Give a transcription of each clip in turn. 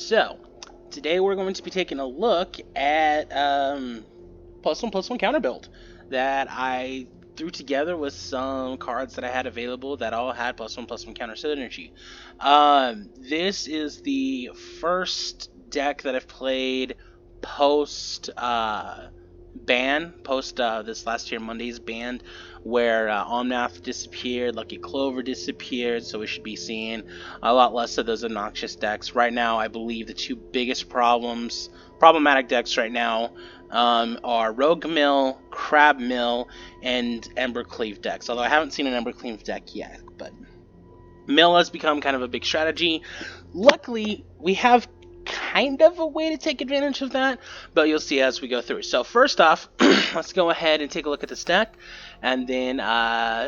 So, today we're going to be taking a look at +1/+1 counter build that I threw together with some cards that I had available that all had +1/+1 counter synergy. This is the first deck that I've played post this last year Monday's ban, where Omnath disappeared, Lucky Clover disappeared, so we should be seeing a lot less of those obnoxious decks. Right now, I believe the two biggest problematic decks right now are Rogue Mill, Crab Mill, and Embercleave decks. Although I haven't seen an Embercleave deck yet, but Mill has become kind of a big strategy. Luckily, we have kind of a way to take advantage of that, but you'll see as we go through. So first off, let's go ahead and take a look at this deck, and then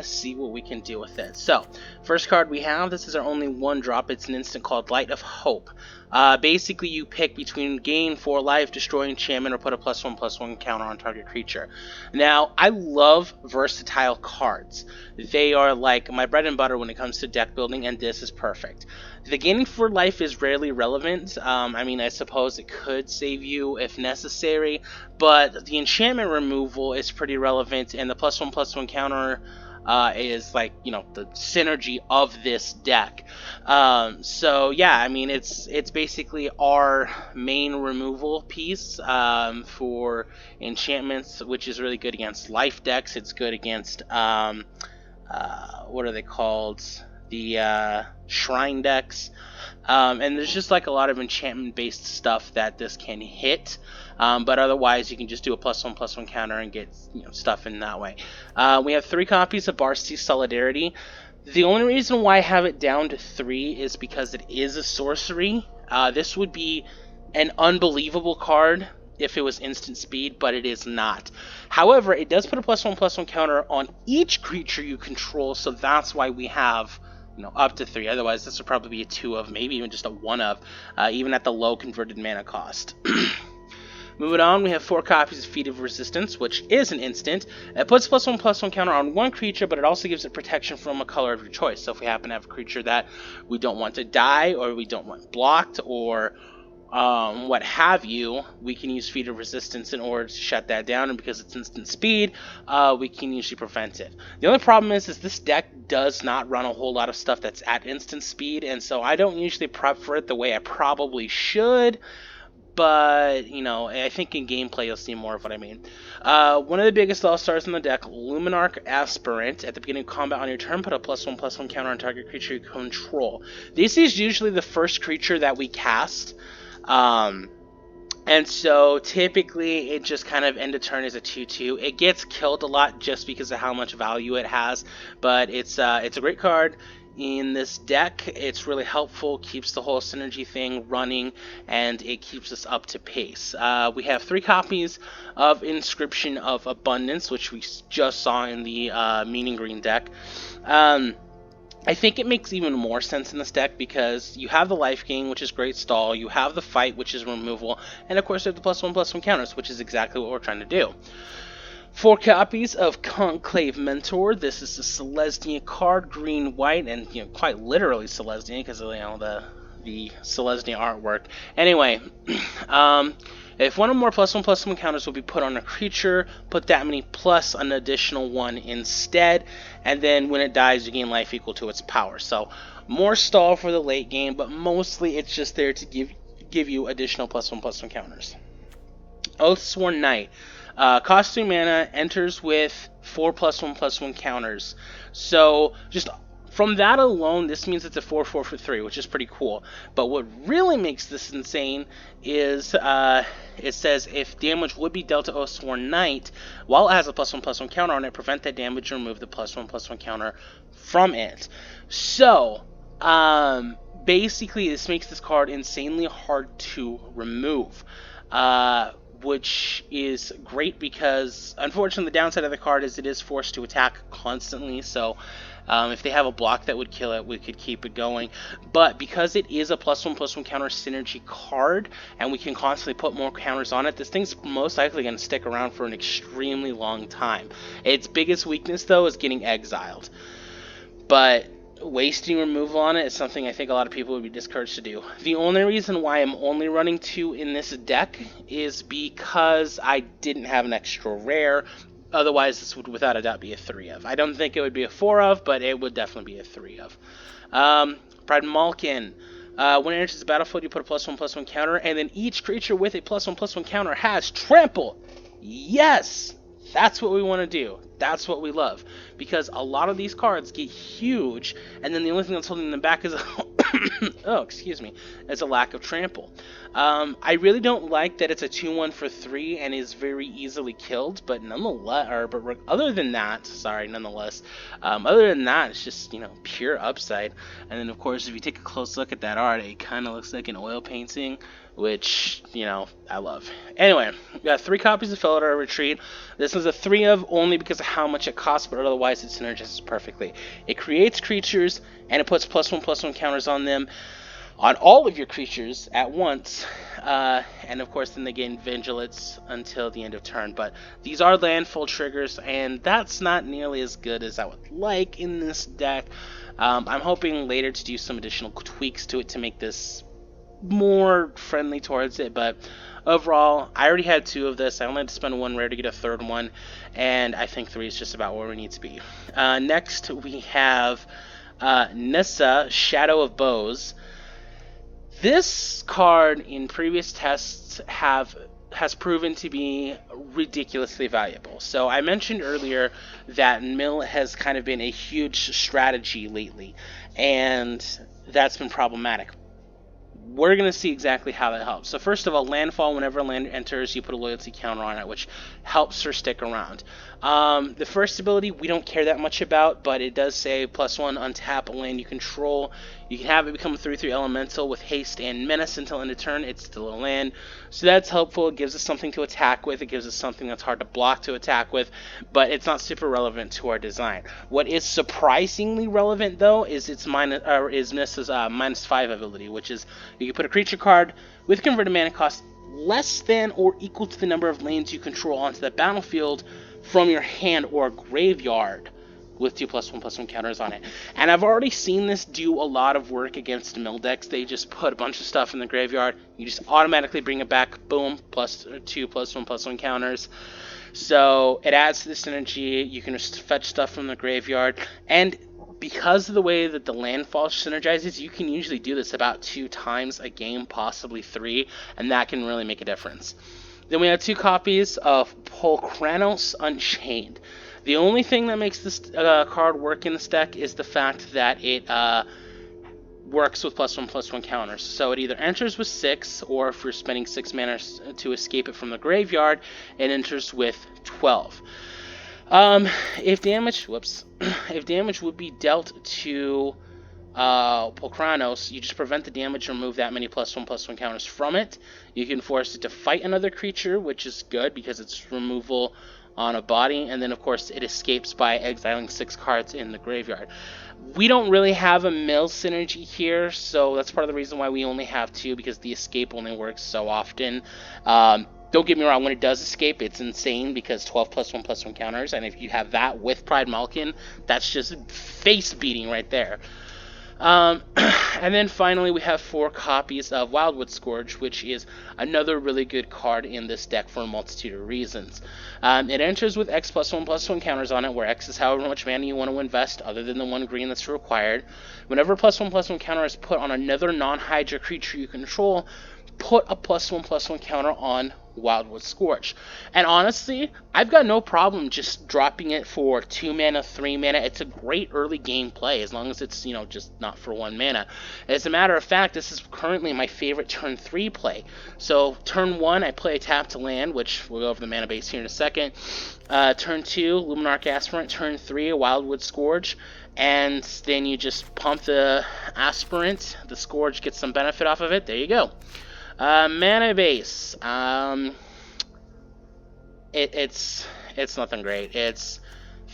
see what we can do with it. So first card we have, this is our only one drop. It's an instant called Light of Hope. Basically, you pick between gain 4 life, destroy enchantment, or put a +1/+1 counter on target creature. Now, I love versatile cards. They are like my bread and butter when it comes to deck building, and this is perfect. The gaining 4 life is rarely relevant. I mean, I suppose it could save you if necessary, but the enchantment removal is pretty relevant, and the +1/+1 counter is like, you know, the synergy of this deck. So yeah, I mean, it's basically our main removal piece for enchantments, which is really good against life decks. It's good against what are they called? The shrine decks. And there's just like a lot of enchantment based stuff that this can hit, but otherwise you can just do a +1/+1 counter and get, you know, stuff in that way. We have 3 copies of Varsity Solidarity. The only reason why I have it down to 3 is because it is a sorcery. This would be an unbelievable card if it was instant speed, but it is not. However, it does put a +1/+1 counter on each creature you control, so that's why we have, you know, up to 3. Otherwise, this would probably be a 2 of, maybe even just a 1 of, even at the low converted mana cost. Moving on, we have 4 copies of Feat of Resistance, which is an instant. It puts +1/+1 counter on one creature, but it also gives it protection from a color of your choice. So if we happen to have a creature that we don't want to die, or we don't want blocked, or what have you, we can use Feat of Resistance in order to shut that down, and because it's instant speed, we can usually prevent it. The only problem is this deck does not run a whole lot of stuff that's at instant speed, and so I don't usually prep for it the way I probably should, but, you know, I think in gameplay you'll see more of what I mean. One of the biggest all-stars in the deck, Luminarch Aspirant. At the beginning of combat on your turn, put a +1/+1 counter on target creature you control. This is usually the first creature that we cast, and so typically it just kind of end of turn as a 2/2. It gets killed a lot just because of how much value it has, but it's a great card in this deck. It's really helpful, keeps the whole synergy thing running, and it keeps us up to pace. We have 3 copies of Inscription of Abundance, which we just saw in the Meaning Green deck. I think it makes even more sense in this deck because you have the life gain, which is great stall, you have the fight, which is removal, and of course you have the +1/+1 counters, which is exactly what we're trying to do. 4 copies of Conclave Mentor. This is a Selesnya card, green-white, and, you know, quite literally Selesnya because of, you know, the Selesnya artwork. Anyway, if one or more +1/+1 counters will be put on a creature, put that many plus an additional 1 instead, and then when it dies, you gain life equal to its power. So more stall for the late game, but mostly it's just there to give you additional +1/+1 counters. Oathsworn Knight. Cost 3 mana, enters with 4 +1/+1 counters. So just from that alone, this means it's a 4/4 for 3, which is pretty cool. But what really makes this insane is it says if damage would be dealt to Oathsworn Knight, while it has a +1/+1 counter on it, prevent that damage and remove the +1/+1 counter from it. So basically, this makes this card insanely hard to remove. Which is great because, unfortunately, the downside of the card is it is forced to attack constantly, so if they have a block that would kill it, we could keep it going. But because it is a +1/+1 counter synergy card, and we can constantly put more counters on it, this thing's most likely going to stick around for an extremely long time. Its biggest weakness, though, is getting exiled. But wasting removal on it is something I think a lot of people would be discouraged to do. The only reason why I'm only running 2 in this deck is because I didn't have an extra rare. Otherwise, this would without a doubt be a 3 of. I don't think it would be a 4 of, but it would definitely be a 3 of. Pride Malkin. When it enters the battlefield, you put a +1/+1 counter, and then each creature with a +1/+1 counter has trample. Yes! That's what we want to do. That's what we love. Because a lot of these cards get huge, and then the only thing that's holding them back is is a lack of trample. I really don't like that it's a 2/1 for 3 and is very easily killed, but other than that, it's just, pure upside. And then, of course, if you take a close look at that art, it kind of looks like an oil painting, which, I love. Anyway, we got 3 copies of Felidar Retreat. This was a 3 of only because of how much it costs, but otherwise it synergizes perfectly. It creates creatures, and it puts +1/+1 counters on them, on all of your creatures at once, and of course then they gain Vigilance until the end of turn. But these are landfall triggers, and that's not nearly as good as I would like in this deck. I'm hoping later to do some additional tweaks to it to make this more friendly towards it, but overall, I already had 2 of this. I only had to spend 1 rare to get a 3rd one, and I think 3 is just about where we need to be. Next, we have Nissa, Shadow of Bows. This card in previous tests has proven to be ridiculously valuable. So I mentioned earlier that mill has kind of been a huge strategy lately, and that's been problematic. We're going to see exactly how that helps. So first of all, landfall, whenever a land enters, you put a loyalty counter on it, which helps her stick around. The first ability, we don't care that much about, but it does say +1, untap a land you control. You can have it become a 3/3 elemental with haste and menace until end of turn. It's still a land, so that's helpful. It gives us something to attack with. It gives us something that's hard to block to attack with, but it's not super relevant to our design. What is surprisingly relevant, though, is its Nissa's -5 ability, which is you can put a creature card with converted mana cost less than or equal to the number of lands you control onto the battlefield from your hand or graveyard with 2 +1/+1 counters on it. And I've already seen this do a lot of work against mill decks. They just put a bunch of stuff in the graveyard. You just automatically bring it back. Boom, +2 +1/+1 counters. So it adds to the synergy. You can just fetch stuff from the graveyard. And because of the way that the landfall synergizes, you can usually do this about 2 times a game, possibly 3, and that can really make a difference. Then we have 2 copies of Polkranos Unchained. The only thing that makes this card work in this deck is the fact that it works with +1/+1 counters. So it either enters with 6, or if you're spending 6 mana to escape it from the graveyard, it enters with 12. If damage would be dealt to Polkranos, you just prevent the damage or remove that many +1/+1 counters from it. You can force it to fight another creature, which is good because it's removal on a body, and then of course it escapes by exiling 6 cards in the graveyard. We don't really have a mill synergy here, so that's part of the reason why we only have 2, because the escape only works so often. Don't get me wrong, when it does escape, it's insane because 12 +1/+1 counters, and if you have that with Pride Malkin, that's just face beating right there. And then finally we have 4 copies of Wildwood Scourge, which is another really good card in this deck for a multitude of reasons. It enters with X +1/+1 counters on it, where X is however much mana you want to invest other than the 1 green that's required. Whenever a +1/+1 counter is put on another non-Hydra creature you control, put a +1/+1 counter on Wildwood Scourge. And honestly, I've got no problem just dropping it for 2 mana, 3 mana. It's a great early game play as long as it's, just not for 1 mana. As a matter of fact, this is currently my favorite turn 3 play. So turn 1, I play a tap to land, which we'll go over the mana base here in a second. Turn 2, Luminarch Aspirant. Turn 3, a Wildwood Scourge. And then you just pump the Aspirant. The Scourge gets some benefit off of it. There you go. Mana base. It's nothing great. It's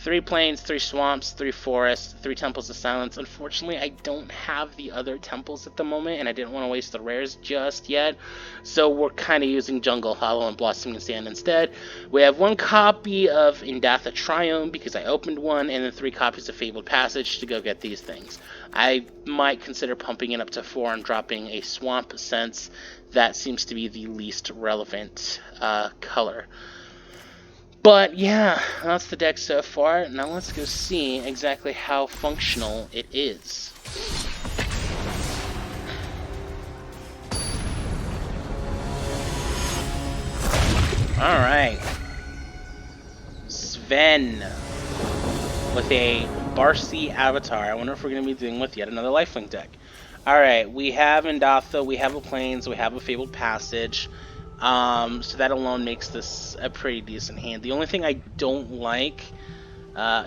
3 plains, 3 swamps, 3 forests, 3 temples of silence. Unfortunately, I don't have the other temples at the moment, and I didn't want to waste the rares just yet. So we're kind of using Jungle Hollow and Blossoming Sand instead. We have 1 copy of Indatha Triome because I opened one, and then 3 copies of Fabled Passage to go get these things. I might consider pumping it up to 4 and dropping a swamp, since that seems to be the least relevant color. But yeah, that's the deck so far. Now let's go see exactly how functional it is. Alright. Sven with a Barcy Avatar. I wonder if we're going to be dealing with yet another lifelink deck. Alright, we have Indatha, we have a Plains, we have a Fabled Passage. So that alone makes this a pretty decent hand. The only thing I don't like,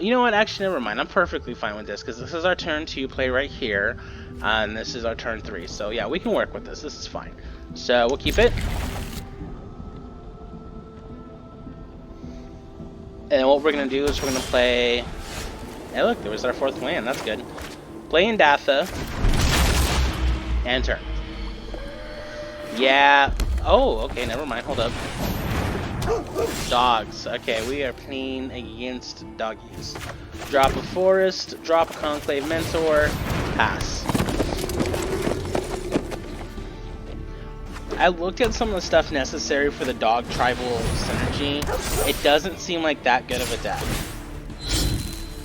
you know what, actually never mind, I'm perfectly fine with this, because this is our turn 2 play right here, and this is our turn 3, so yeah, we can work with this is fine. So we'll keep it. And what we're going to do is we're going to play, hey look, there was our 4th land, that's good. Play Indatha, and turn. Yeah. Oh, okay, never mind, hold up. Dogs. Okay, we are playing against doggies. Drop a forest, drop a Conclave Mentor, pass. I looked at some of the stuff necessary for the dog tribal synergy. It doesn't seem like that good of a deck,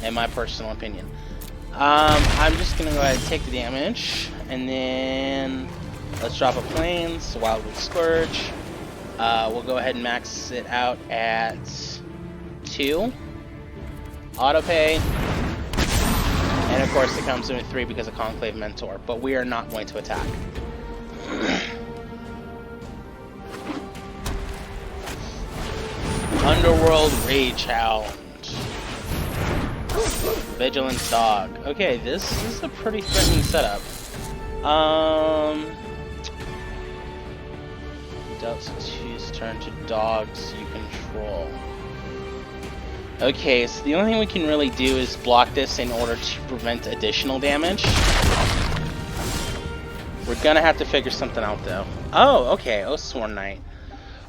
in my personal opinion. I'm just gonna go ahead and take the damage, and then let's drop a Plains, Wildwood Scourge. We'll go ahead and max it out at 2. Autopay. And of course it comes in with 3 because of Conclave Mentor, but we are not going to attack. Underworld Rage Hound. Vigilance Dog. Okay, this is a pretty threatening setup. Dealt choose turn to dogs you control. Okay, so the only thing we can really do is block this in order to prevent additional damage. We're gonna have to figure something out though. Oh, okay, Oathsworn Knight.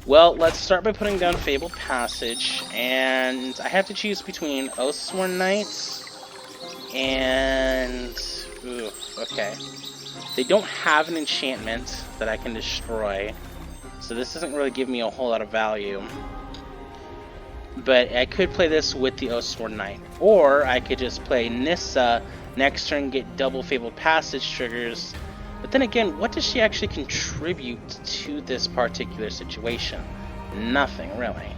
Well, let's start by putting down Fabled Passage, and I have to choose between Oathsworn Knight and... Ooh, okay. They don't have an enchantment that I can destroy, so this doesn't really give me a whole lot of value. But I could play this with the Oathsworn Knight, or I could just play Nissa, next turn get double Fabled Passage triggers. But then again, what does she actually contribute to this particular situation? Nothing, really.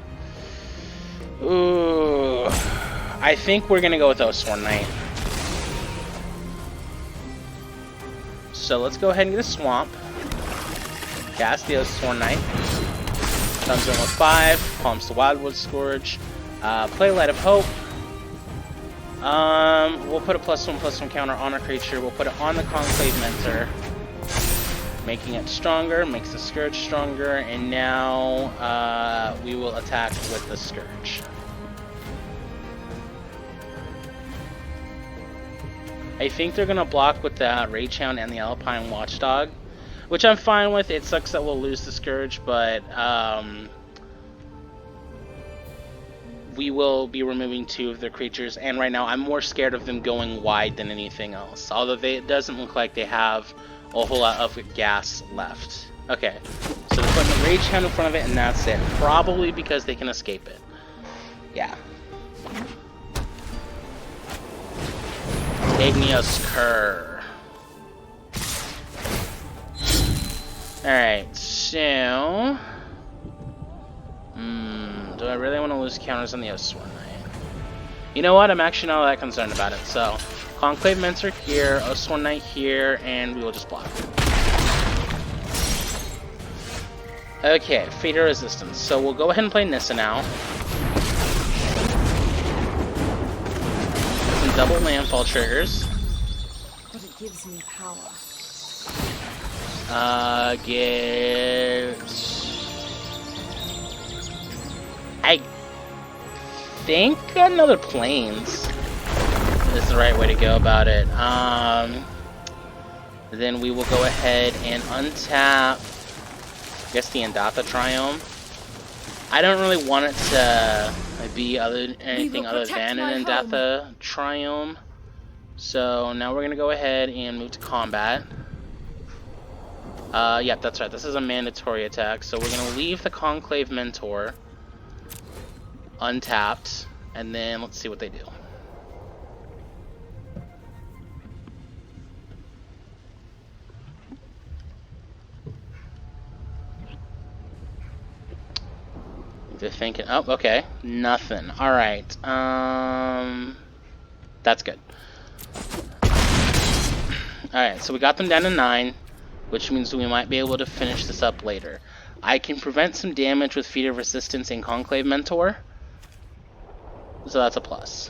Ooh, I think we're gonna go with Oathsworn Knight. So let's go ahead and get a Swamp. Cast the Oathsworn Knight. Comes in with 5, pumps the Wildwood Scourge. Play Light of Hope. We'll put a +1/+1 counter on our creature. We'll put it on the Conclave Mentor, making it stronger, makes the Scourge stronger, and now we will attack with the Scourge. I think they're gonna block with the Rage Hound and the Alpine Watchdog, which I'm fine with. It sucks that we'll lose the Scourge, but we will be removing 2 of their creatures, and right now I'm more scared of them going wide than anything else, although it doesn't look like they have a whole lot of gas left. Okay, so they're putting the Rage Hound in front of it, and that's it. Probably because they can escape it. Yeah. Igneous Cur. Alright, so... do I really want to lose counters on the Oathsworn Knight? You know what? I'm actually not that concerned about it. So, Conclave Mentor here, Oathsworn Knight here, and we will just block. Okay, Fatal Resistance. So we'll go ahead and play Nissa now. Some double landfall triggers. But it gives me power. Gives... I think another planes is the right way to go about it. Then we will go ahead and untap, I guess, the Andatha Triome. I don't really want it to be anything other than an Andatha Triome. So now we're going to go ahead and move to combat. Yep, that's right. This is a mandatory attack. So we're going to leave the Conclave Mentor untapped. And then let's see what they do. They're thinking, oh, okay. Nothing. Alright. That's good. Alright, so we got them down to 9, which means we might be able to finish this up later. I can prevent some damage with Feat of Resistance and Conclave Mentor, so that's a plus.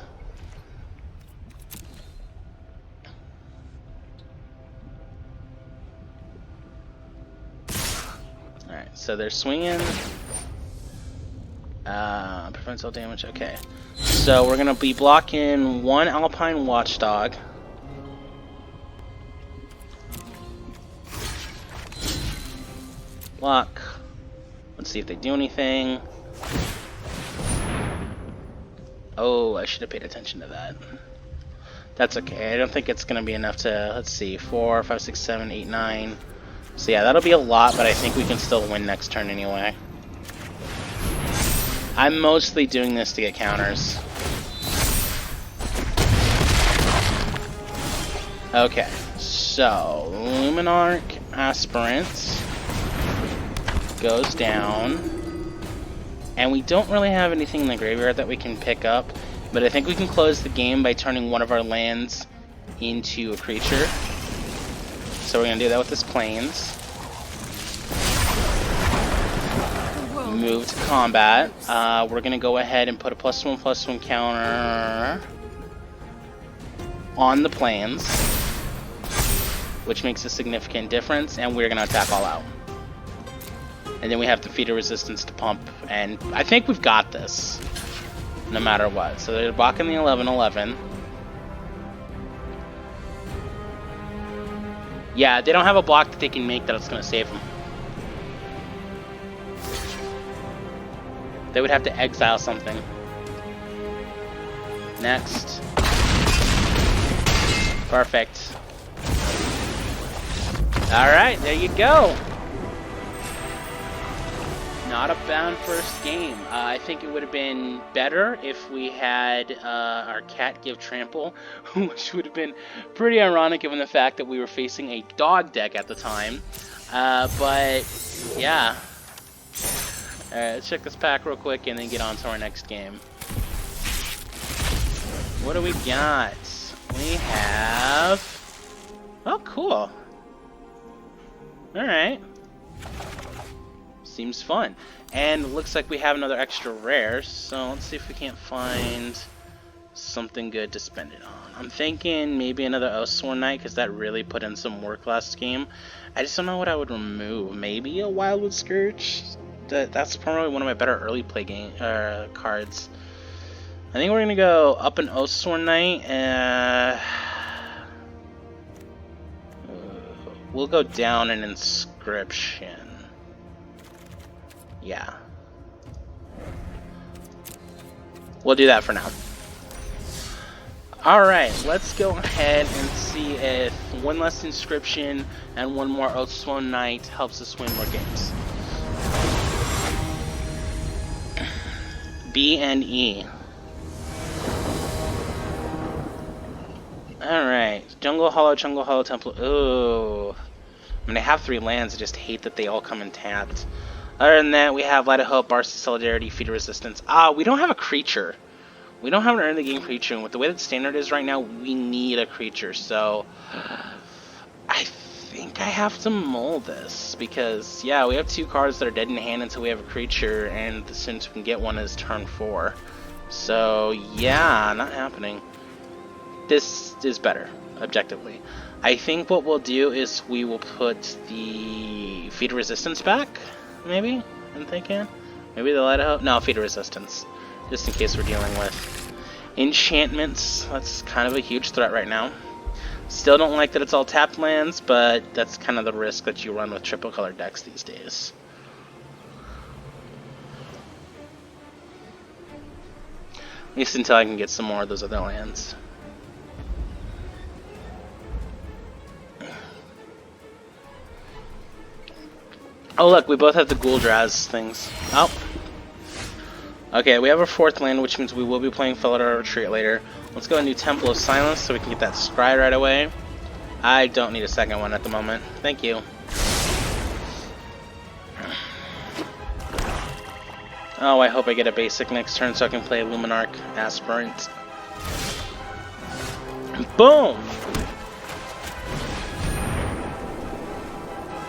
Alright, so they're swinging. Prevents all damage, okay. So we're going to be blocking 1 Alpine Watchdog. Block. Let's see if they do anything. Oh, I should have paid attention to that. That's okay. I don't think it's going to be enough to, let's see, 4, 5, 6, 7, 8, 9. So yeah, that'll be a lot, but I think we can still win next turn anyway. I'm mostly doing this to get counters. Okay, so Luminarch Aspirant goes down, and we don't really have anything in the graveyard that we can pick up, but I think we can close the game by turning one of our lands into a creature. So we're going to do that with this Plains. Move to combat. We're going to go ahead and put a +1/+1 counter on the Plains, which makes a significant difference, and we're going to attack all out. And then we have the Feat of Resistance to pump, and I think we've got this, no matter what. So they're blocking the 11/11. Yeah, they don't have a block that they can make that's going to save them. They would have to exile something. Next. Perfect. Alright, there you go. Not a bad first game. I think it would have been better if we had our cat give trample, which would have been pretty ironic given the fact that we were facing a dog deck at the time. But yeah. Alright, let's check this pack real quick and then get on to our next game. What do we got? We have... Oh, cool. Alright. Seems fun. And looks like we have another extra rare, so let's see if we can't find something good to spend it on. I'm thinking maybe another Oathsworn Knight, because that really put in some work last game. I just don't know what I would remove. Maybe a Wildwood Scourge? That's probably one of my better early play game cards. I think we're gonna go up an Oathsworn Knight. We'll go down an Inscription. Yeah. We'll do that for now. Alright, let's go ahead and see if one less Inscription and one more Oathsworn Knight helps us win more games. B and E. Alright. Jungle Hollow, Temple. Ooh. I mean, I have 3 lands, I just hate that they all come in tapped. Other than that, we have Light of Hope, Barcy Solidarity, Feat of Resistance. We don't have a creature. We don't have an early game creature, and with the way that Standard is right now, we need a creature, so... I think I have to mull this, because, yeah, we have 2 cards that are dead in hand until we have a creature, and the soonest we can get one is turn 4. So, yeah, not happening. This is better, objectively. I think what we'll do is we will put the Feat of Resistance back, maybe? I'm thinking. Maybe the Light of Hope? No, Feat of Resistance. just in case we're dealing with enchantments. That's kind of a huge threat right now. Still don't like that it's all tapped lands, but that's kind of the risk that you run with triple color decks these days. At least until I can get some more of those other lands. Oh look, we both have the Ghoul-Draz things. Oh. Okay, we have our fourth land, which means we will be playing Felidar Retreat later. Let's go and do Temple of Silence so we can get that scry right away. I don't need a second one at the moment. Thank you. Oh, I hope I get a basic next turn so I can play Luminarch Aspirant. Boom!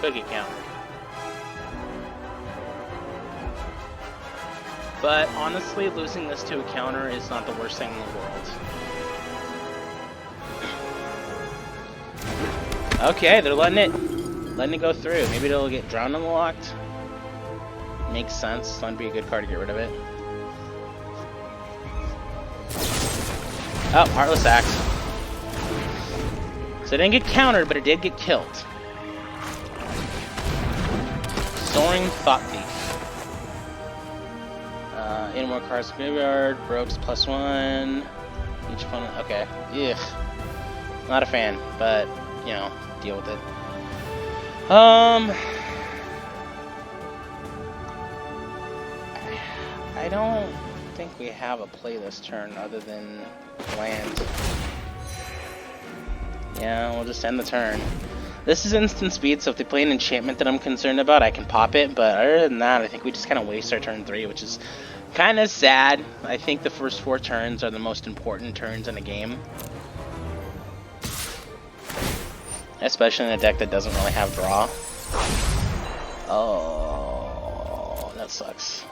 Cookie count. But honestly, losing this to a counter is not the worst thing in the world. Okay, they're letting it go through. Maybe it'll get drowned unlocked. Makes sense. That'd be a good card to get rid of it. Oh, Heartless Axe. So it didn't get countered, but it did get killed. Soaring Thought Thief. Any more cards in the graveyard. Rogues +1. Each opponent. Okay. Ugh. Not a fan, but, you know, deal with it. I don't think we have a play this turn other than land. Yeah, we'll just end the turn. This is instant speed, so if they play an enchantment that I'm concerned about, I can pop it, but other than that, I think we just kind of waste our turn 3, which is kind of sad. I think the first 4 turns are the most important turns in a game. Especially in a deck that doesn't really have draw. Oh, that sucks.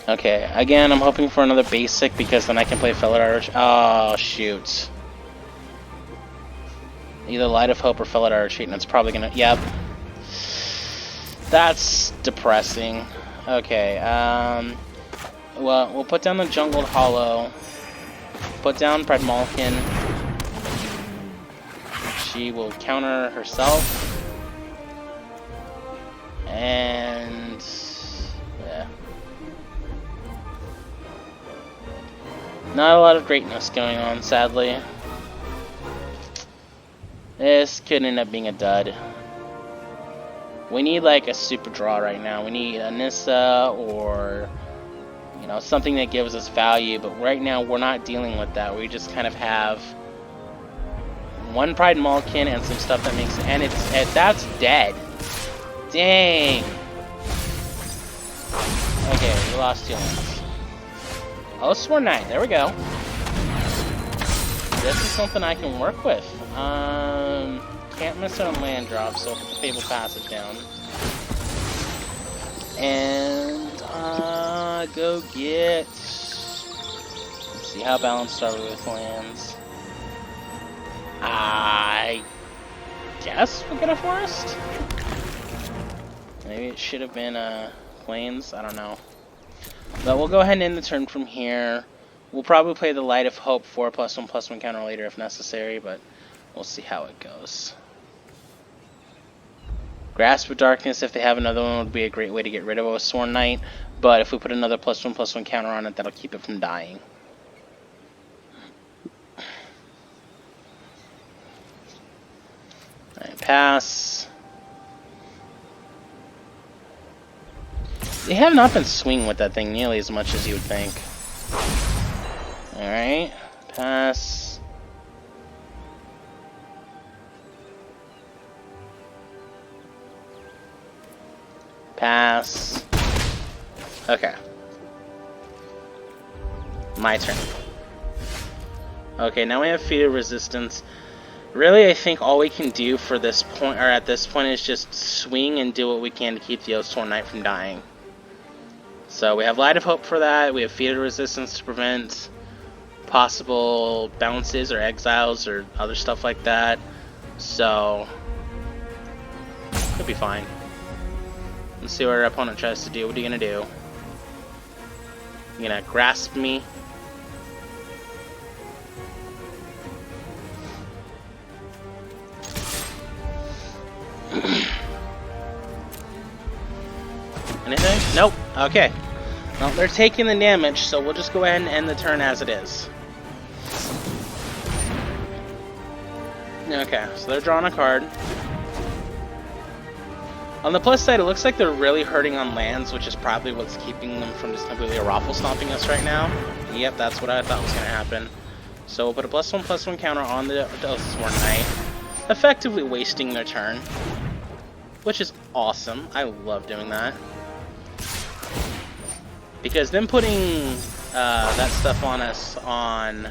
Okay, again, I'm hoping for another basic because then I can play Felidar. Oh, shoot. Either Light of Hope or Felidar Retreat, and it's probably gonna. Yep. That's depressing. Okay, well, we'll put down the Jungled Hollow. Put down Predmalkin. She will counter herself. And yeah. Not a lot of greatness going on, sadly. This could end up being a dud. We need like a super draw right now. We need a Nissa or, you know, something that gives us value. But right now we're not dealing with that. We just kind of have one Pride Malkin and some stuff that makes, and that's dead. Dang. Okay, we lost 2 lands. Oh, Sworn Knight. There we go. This is something I can work with. Can't miss on land drop, so I'll put the Fable Passage down. And go get. Let's see, how balanced are we with lands? I guess we'll get a forest. Maybe it should have been plains. I don't know. But we'll go ahead and end the turn from here. We'll probably play the Light of Hope 4+1/+1 counter later if necessary, but we'll see how it goes. Grasp of Darkness, if they have another one, would be a great way to get rid of a Sworn Knight, but if we put another +1/+1 counter on it, that'll keep it from dying. Alright, pass. They have not been swinging with that thing nearly as much as you would think. Alright, pass. Pass. Okay. My turn. Okay, now we have Feat of Resistance. Really, I think all we can do for this point, or at this point, is just swing and do what we can to keep the Oathsworn Knight from dying. So we have Light of Hope for that. We have Feat of Resistance to prevent possible bounces or exiles or other stuff like that. So could be fine. Let's see what our opponent tries to do. What are you gonna do? You gonna grasp me? Anything? Nope. Okay. Well, they're taking the damage, so we'll just go ahead and end the turn as it is. Okay, so they're drawing a card. On the plus side, it looks like they're really hurting on lands, which is probably what's keeping them from just completely raffle stomping us right now. Yep, that's what I thought was going to happen. So we'll put a +1/+1 counter on the Oathsworn Knight, effectively wasting their turn, which is awesome. I love doing that. Because then putting that stuff on us on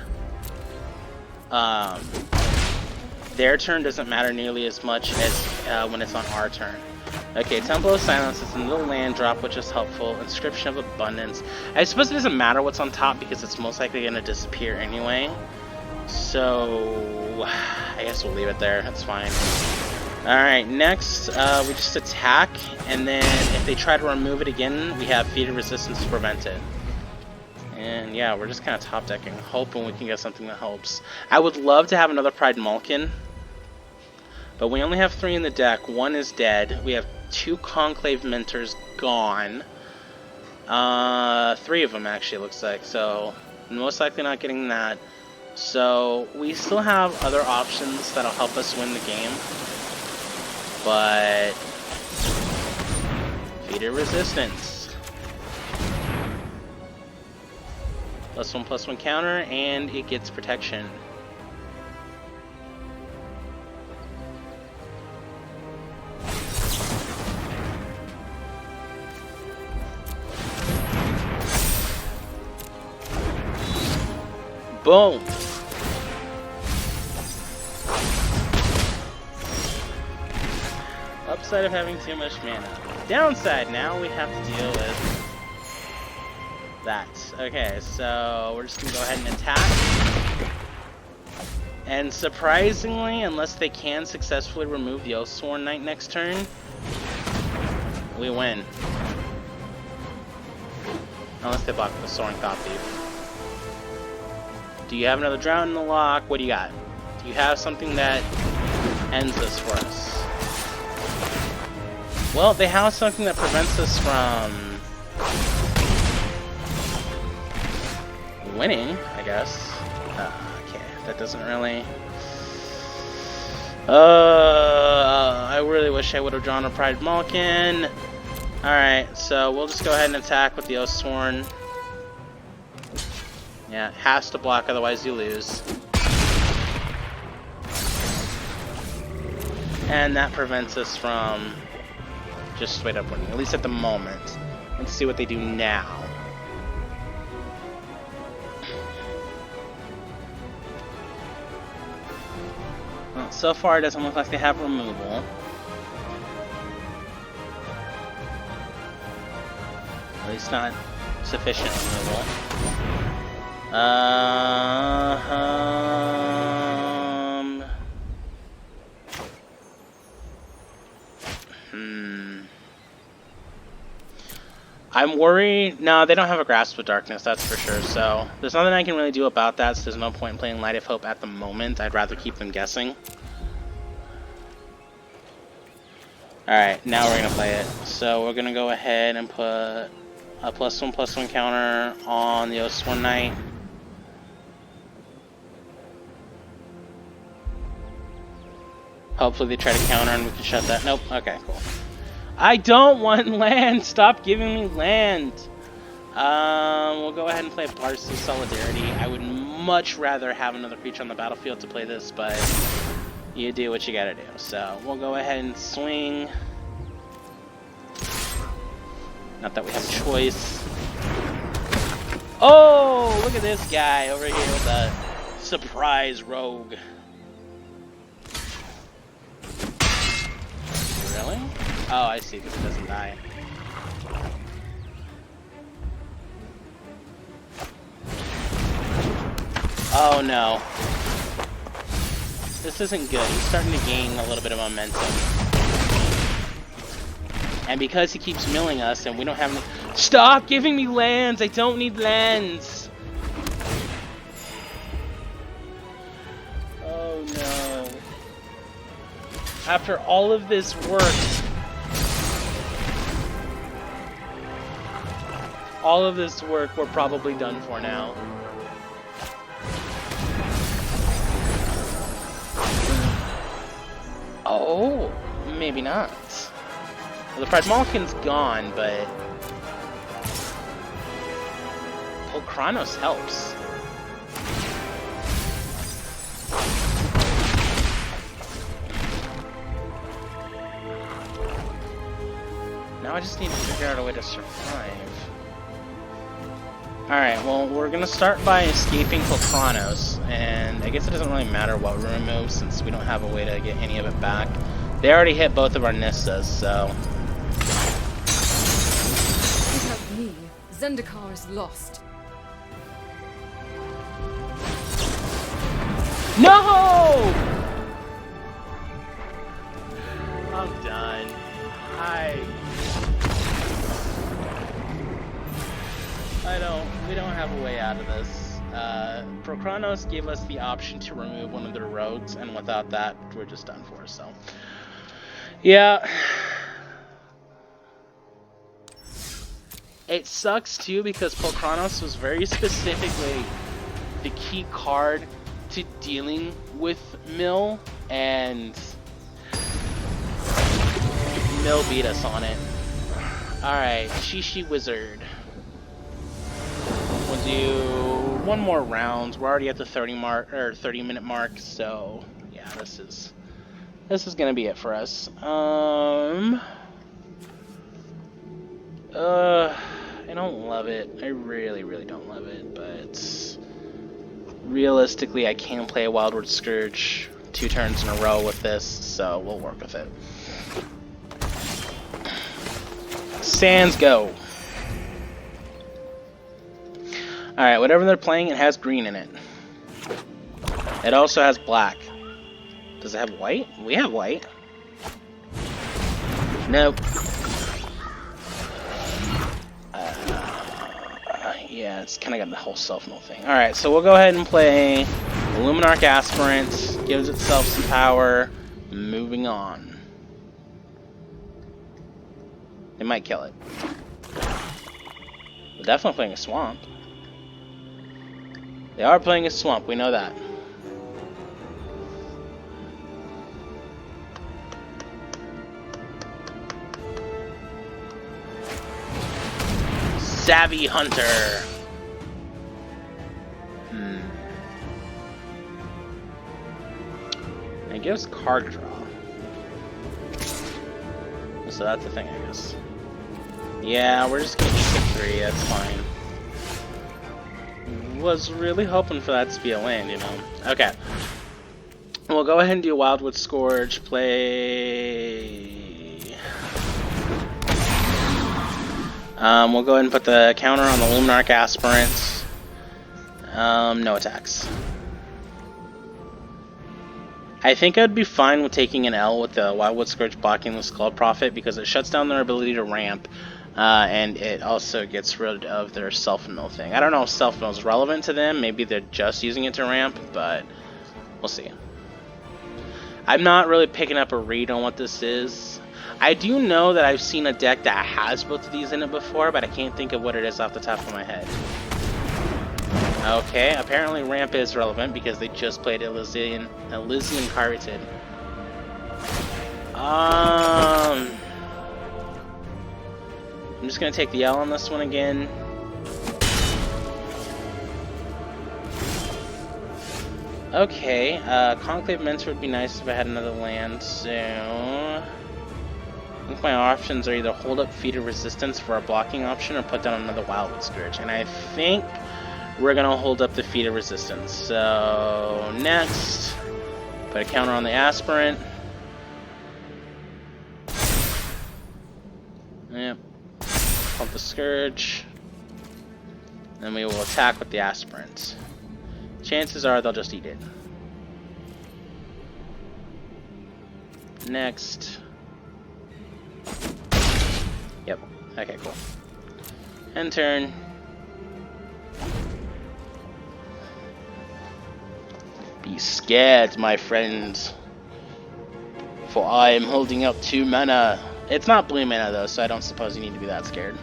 their turn doesn't matter nearly as much as when it's on our turn. Okay, Temple of Silence is a little land drop, which is helpful. Inscription of Abundance. I suppose it doesn't matter what's on top because it's most likely going to disappear anyway. So, I guess we'll leave it there. That's fine. Alright, next, we just attack, and then if they try to remove it again, we have Feat of Resistance to prevent it. And yeah, we're just kind of top decking, hoping we can get something that helps. I would love to have another Pride Malkin, but we only have 3 in the deck. 1 is dead. We have 2 Conclave Mentors gone. 3 of them actually, looks like, so most likely not getting that. So we still have other options that'll help us win the game. But Feat of Resistance. +1/+1 counter, and it gets protection. Boom. Upside of having too much mana. Downside, now we have to deal with that. Okay, so we're just gonna go ahead and attack. And surprisingly, unless they can successfully remove the Oathsworn Knight next turn, we win. Unless they block the Soaring Thought Thief. Do you have another Drown in the lock? What do you got? Do you have something that ends this for us? Well, they have something that prevents us from winning, I guess. Okay, that doesn't really... I really wish I would have drawn a Pride Malkin. Alright, so we'll just go ahead and attack with the Oathsworn. Yeah, it has to block, otherwise you lose. And that prevents us from just straight up winning, at least at the moment. Let's see what they do now. Well, so far it doesn't look like they have removal. At least not sufficient removal. I'm worried. No, they don't have a Grasp of Darkness, that's for sure. So there's nothing I can really do about that. So there's no point in playing Light of Hope at the moment. I'd rather keep them guessing. Alright, now we're going to play it. So we're going to go ahead and put a +1/+1 counter on the Oathsworn Knight. Hopefully they try to counter and we can shut that. Nope. Okay, cool. I don't want land! Stop giving me land! We'll go ahead and play Blarts of Solidarity. I would much rather have another creature on the battlefield to play this, but you do what you gotta do. So we'll go ahead and swing. Not that we have a choice. Oh, look at this guy over here with a surprise rogue. Really? Oh, I see, because it doesn't die. Oh no. This isn't good. He's starting to gain a little bit of momentum. And because he keeps milling us and we don't have any... Stop giving me lands! I don't need lands! Oh no. After all of this work... All of this work, we're probably done for now. Oh, maybe not. Well, the Prismalican's gone, but... Polkranos helps. Now I just need to figure out a way to survive. Alright, well, we're gonna start by escaping Polkranos, and I guess it doesn't really matter what we remove since we don't have a way to get any of it back. They already hit both of our Nistas, so... Without me, Zendikar is lost. No! I'm done. We don't have a way out of this. Polkranos gave us the option to remove one of their rogues, and without that, we're just done for, so. Yeah. It sucks too because Polkranos was very specifically the key card to dealing with Mill, and Mill beat us on it. Alright, Shishi Wizard. We'll do one more round. We're already at the 30-minute mark, so yeah, this is gonna be it for us. I don't love it. I really, really don't love it, but realistically, I can play a Wildwood Scourge 2 turns in a row with this, so we'll work with it. Sands go. Alright, whatever they're playing, it has green in it. It also has black. Does it have white? We have white. Nope. Yeah, it's kind of got the whole self-null thing. Alright, so we'll go ahead and play Luminarch Aspirant. Gives itself some power. Moving on. They might kill it. They're definitely playing a swamp. They are playing a swamp, we know that. Savvy Hunter. It gives card draw. So that's the thing, I guess. Yeah, we're just gonna keep it 3, that's fine. Was really hoping for that to be a land, you know. Okay. We'll go ahead and do Wildwood Scourge, play... we'll go ahead and put the counter on the Luminarch Aspirant. No attacks. I think I'd be fine with taking an L with the Wildwood Scourge blocking the Skull Prophet because it shuts down their ability to ramp, and it also gets rid of their self-mill thing. I don't know if self-mill is relevant to them. Maybe they're just using it to ramp, but we'll see. I'm not really picking up a read on what this is. I do know that I've seen a deck that has both of these in it before, but I can't think of what it is off the top of my head. Okay, apparently ramp is relevant because they just played Elysian Carted. I'm just gonna take the L on this one again. Okay, Conclave Mentor would be nice if I had another land, so... I think my options are either hold up Feat of Resistance for a blocking option or put down another Wildwood Scourge, and I think we're gonna hold up the Feat of Resistance. So, next, put a counter on the Aspirant. Yep. Pump the Scourge. Then we will attack with the Aspirant. Chances are they'll just eat it. Next. Okay, cool. End turn. Be scared, my friends, for I am holding up 2 mana. It's not blue mana though, so I don't suppose you need to be that scared.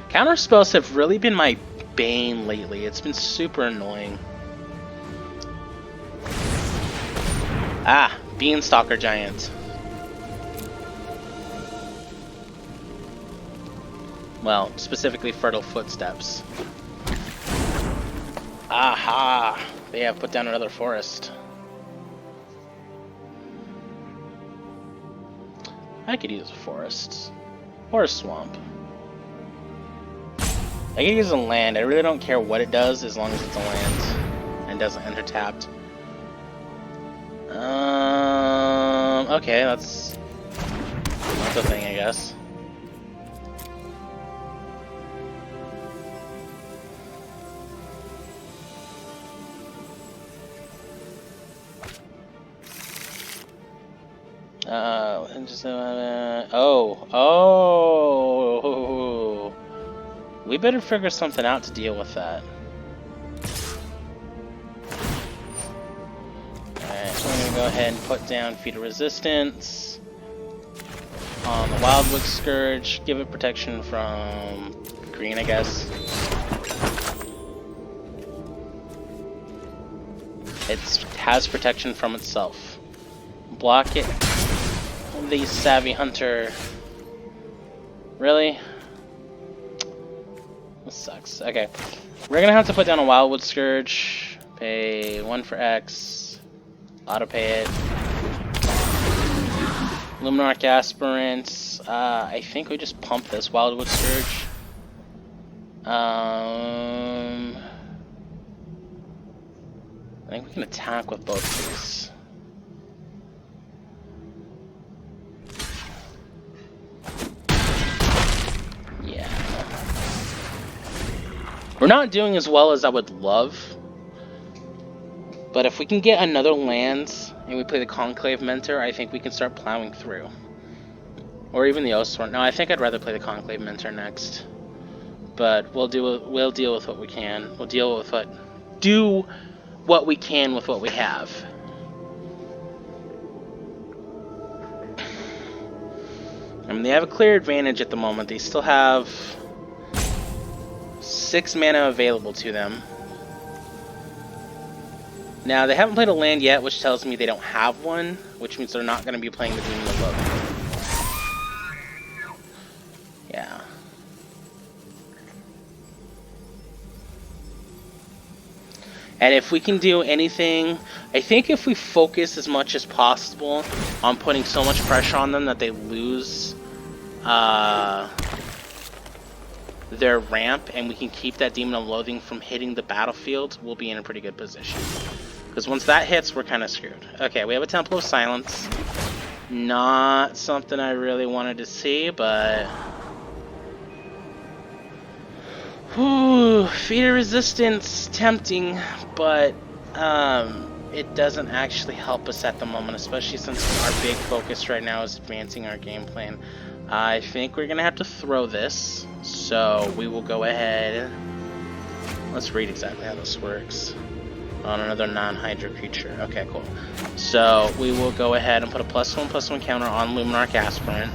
Counter spells have really been my bane lately. It's been super annoying. Ah, Beanstalker Giant. Well, specifically Fertile Footsteps. Aha! They have put down another forest. I could use a forest. Or a swamp. I could use a land. I really don't care what it does as long as it's a land and doesn't enter tapped. Okay, that's a thing, I guess. Oh. We better figure something out to deal with that. Alright, so I'm gonna go ahead and put down Feet of Resistance on the Wildwood Scourge. Give it protection from green, I guess. It has protection from itself. Block it. The Savvy Hunter. Really? This sucks. Okay. We're gonna have to put down a Wildwood Scourge. Pay 1 for X. Auto pay it. Luminarch Aspirant. I think we just pump this Wildwood Scourge. I think we can attack with both of these. Yeah. We're not doing as well as I would love. But if we can get another land and we play the Conclave Mentor, I think we can start plowing through. Or even the Oathsworn. No, I think I'd rather play the Conclave Mentor next. But we'll deal with what we can. We'll do what we can with what we have. I mean, they have a clear advantage at the moment. They still have 6 mana available to them. Now, they haven't played a land yet, which tells me they don't have one, which means they're not going to be playing the Demon of Loathing. Yeah. And if we can do anything, I think if we focus as much as possible on putting so much pressure on them that they lose their ramp, and we can keep that Demon of Loathing from hitting the battlefield, we'll be in a pretty good position. Because once that hits, we're kind of screwed. Okay, we have a Temple of Silence. Not something I really wanted to see, but... Whew, Feet of Resistance, tempting, but it doesn't actually help us at the moment, especially since our big focus right now is advancing our game plan. I think we're going to have to throw this, so we will go ahead. Let's read exactly how this works. On another non-Hydra creature. Okay, cool. So we will go ahead and put a +1/+1 counter on Luminarch Aspirant.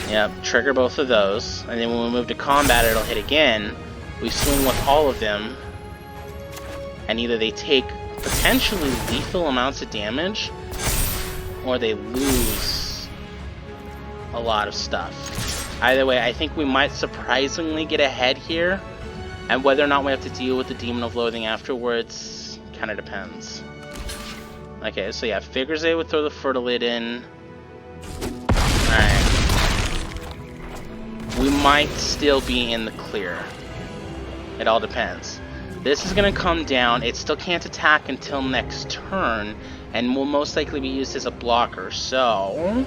Yep, trigger both of those. And then when we move to combat, it'll hit again. We swing with all of them. And either they take potentially lethal amounts of damage, or they lose a lot of stuff. Either way, I think we might surprisingly get ahead here. And whether or not we have to deal with the Demon of Loathing afterwards kind of depends. Okay, so yeah, figures they would throw the Fertilid in. Alright. We might still be in the clear. It all depends. This is going to come down. It still can't attack until next turn, and will most likely be used as a blocker, so...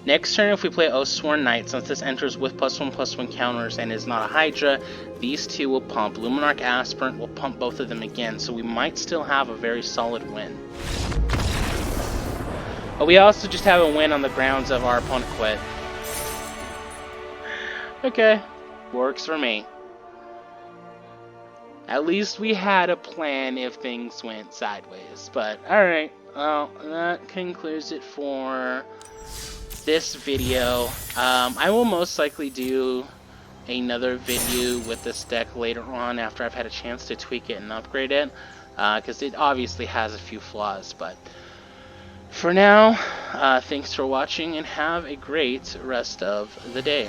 Next turn, if we play Oathsworn Knight, since this enters with +1/+1 counters and is not a Hydra, these two will pump. Luminarch Aspirant will pump both of them again, so we might still have a very solid win. But we also just have a win on the grounds of our opponent quit. Okay, works for me. At least we had a plan if things went sideways. But, alright, well, that concludes it for this video. I will most likely do another video with this deck later on after I've had a chance to tweak it and upgrade it. Because it obviously has a few flaws, but for now, thanks for watching and have a great rest of the day.